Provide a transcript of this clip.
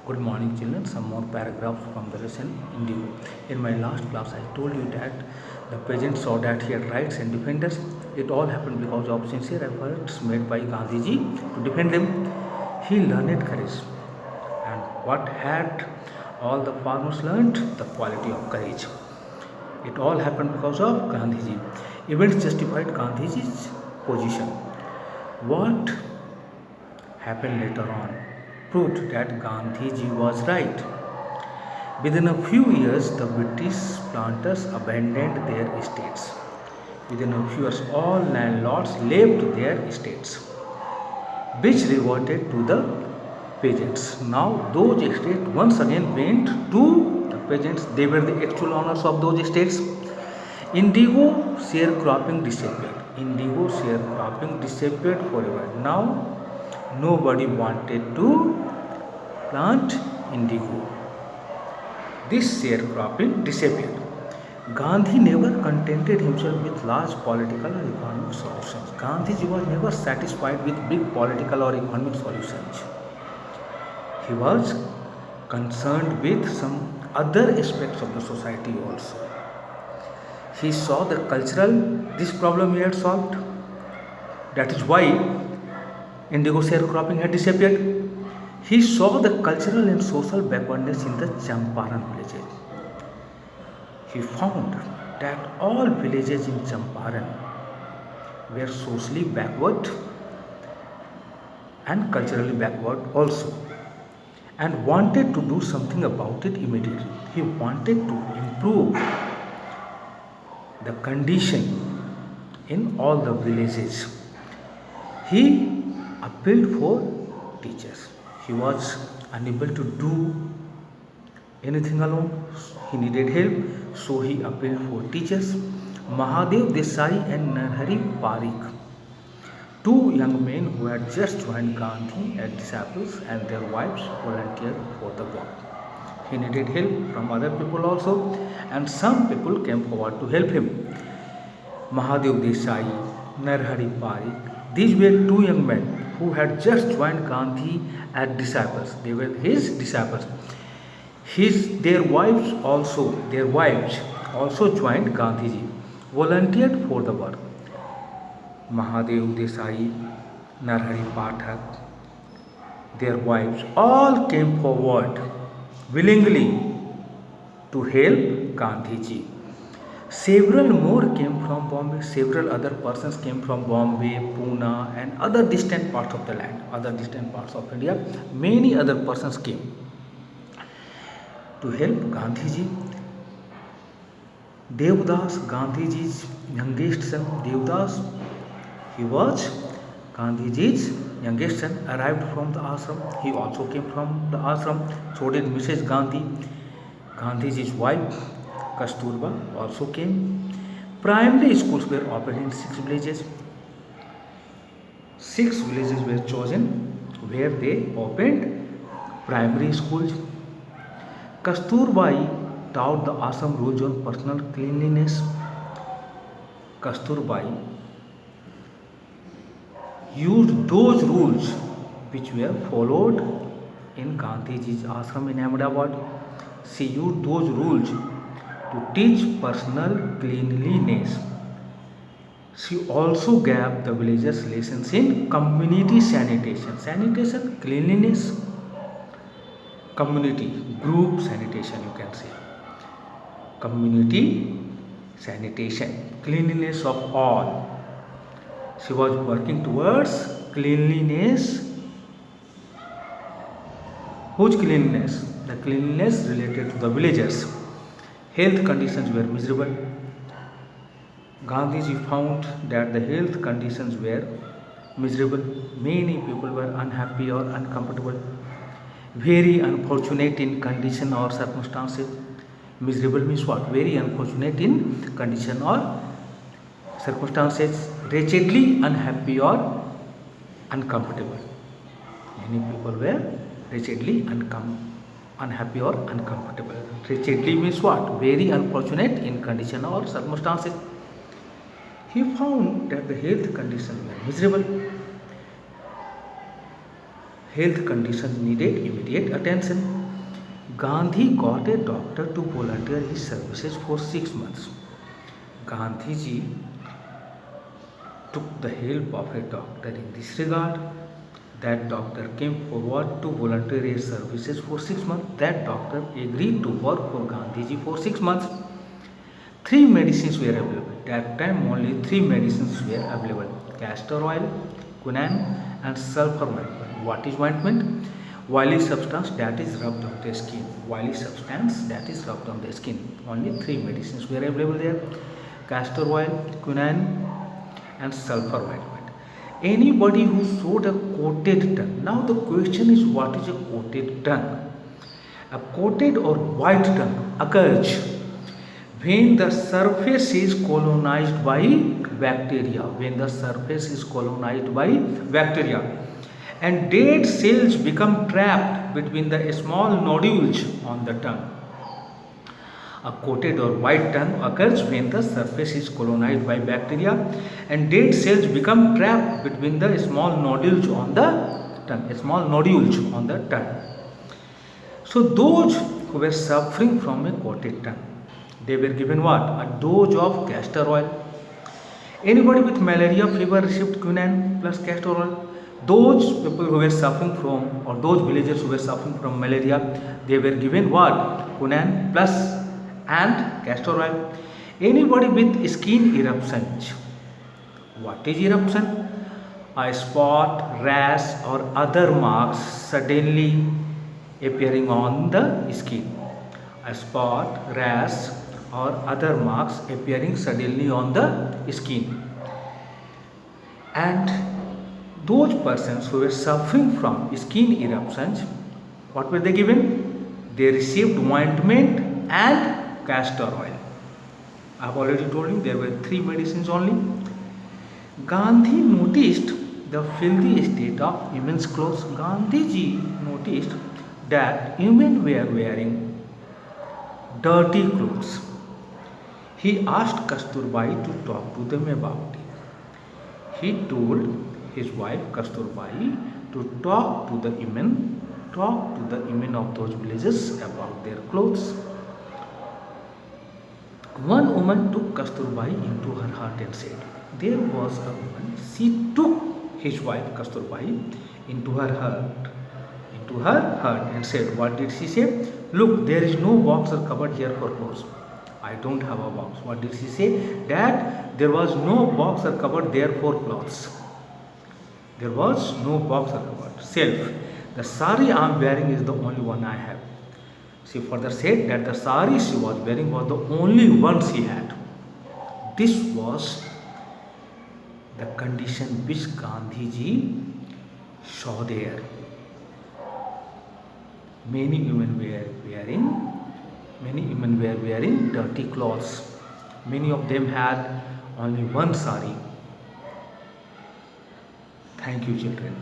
Good morning, children. Some more paragraphs from the lesson Indigo. In my last class, I told you that the peasant saw that he had rights and defenders. It all happened because of sincere efforts made by Gandhiji to defend them. He learned courage. And what had all the farmers learned? The quality of courage. It all happened because of Gandhiji. Events justified Gandhiji's position. What happened later on proved that Gandhiji was right. Within a few years, the British planters abandoned their estates. Within a few years, all landlords left their estates, which reverted to the peasants. Now, those estates once again went to the peasants. They were the actual owners of those estates. Indigo sharecropping disappeared. Indigo sharecropping disappeared forever. Now, nobody wanted to plant indigo. This sharecropping disappeared. Gandhi never contented himself with large political or economic solutions. Gandhiji was never satisfied with big political or economic solutions. He was concerned with some other aspects of the society also. He saw the cultural, this problem he had solved. That is why indigo sharecropping had disappeared. He saw the cultural and social backwardness in the Champaran villages. He found that all villages in Champaran were socially backward and culturally backward also, and wanted to do something about it immediately. He wanted to improve the condition in all the villages. He appealed for teachers. He was unable to do anything alone. He needed help, so he appealed for teachers. Mahadev Desai and Narhari Parikh, two young men who had just joined Gandhi as disciples, and their wives volunteered for the work. He needed help from other people also, and some people came forward to help him. Mahadev Desai, Narhari Parikh, these were two young men who had just joined Gandhi as disciples. They were his disciples. Their wives also joined Gandhiji, volunteered for the work. Mahadev Desai, Narhari Pathak, their wives all came forward willingly to help Gandhiji. Several more came from Bombay, several other persons came from Bombay, Pune, and other distant parts of the land, other distant parts of India. Many other persons came to help Gandhiji. Devdas, Gandhiji's youngest son, Devdas, he was Gandhiji's youngest son, arrived from the ashram. He also came from the ashram. So did Mrs. Gandhi. Gandhiji's wife, Kasturba, also came. Primary schools were opened in 6 villages. 6 villages were chosen where they opened primary schools. Kasturbai taught the ashram rules on personal cleanliness. Kasturbai used those rules which were followed in Gandhiji's ashram in Ahmedabad. She used those rules to teach personal cleanliness. She also gave the villagers lessons in community sanitation. Sanitation, cleanliness, community, group sanitation, you can say. Community sanitation, cleanliness of all. She was working towards cleanliness. Whose cleanliness? The cleanliness related to the villagers. Health conditions were miserable. Gandhiji found that the health conditions were miserable. Many people were unhappy or uncomfortable, very unfortunate in condition or circumstances. Miserable means what? Very unfortunate in condition or circumstances, wretchedly unhappy or uncomfortable. Many people were wretchedly unhappy or uncomfortable. Wretchedly means what? Very unfortunate in condition or circumstances. He found that the health conditions were miserable. Health conditions needed immediate attention. Gandhi got a doctor to volunteer his services for 6 months. Gandhi ji took the help of a doctor in this regard. That doctor came forward to volunteer his services for 6 months. That doctor agreed to work for Gandhi ji for 6 months. 3 medicines were available. That time only 3 medicines were available: castor oil, quinine, and sulfur ointment. What is ointment? Oily substance that is rubbed on the skin. Oily substance that is rubbed on the skin. Only 3 medicines were available there: castor oil, quinine, and sulfur ointment. Anybody who showed a coated tongue. Now the question is, what is a coated tongue? A coated or white tongue occurs when the surface is colonized by bacteria. When the surface is colonized by bacteria and dead cells become trapped between the small nodules on the tongue. A coated or white tongue occurs when the surface is colonized by bacteria and dead cells become trapped between the small nodules on the tongue. Small nodules on the tongue. So those who were suffering from a coated tongue, they were given what? A dose of castor oil. Anybody with malaria fever received quinine plus castor oil. Those people who were suffering from, or those villagers who were suffering from malaria, they were given what? Quinine plus and castor oil. Anybody with skin eruptions. What is eruption? A spot, rash, or other marks suddenly appearing on the skin. A spot, rash, or other marks appearing suddenly on the skin. And those persons who were suffering from skin eruptions, what were they given? They received ointment and castor oil. I have already told you there were 3 medicines only. Gandhi noticed the filthy state of women's clothes. Gandhi ji noticed that women were wearing dirty clothes. He asked Kasturbai to talk to them about it. He told his wife Kasturbai to talk to the women of those villages about their clothes. One woman took Kasturbai into her heart and said, there was a woman, she took his wife Kasturbai into her heart and said, what did she say? Look, there is no box or cupboard here for clothes. I don't have a box. What did she say? That there was no box or cupboard there for clothes. There was no box or cupboard. Self. The sari I am wearing is the only one I have. She further said that the sari she was wearing was the only one she had. This was the condition which Gandhi ji saw there. Many women were wearing dirty clothes. Many of them had only one sari. Thank you, children.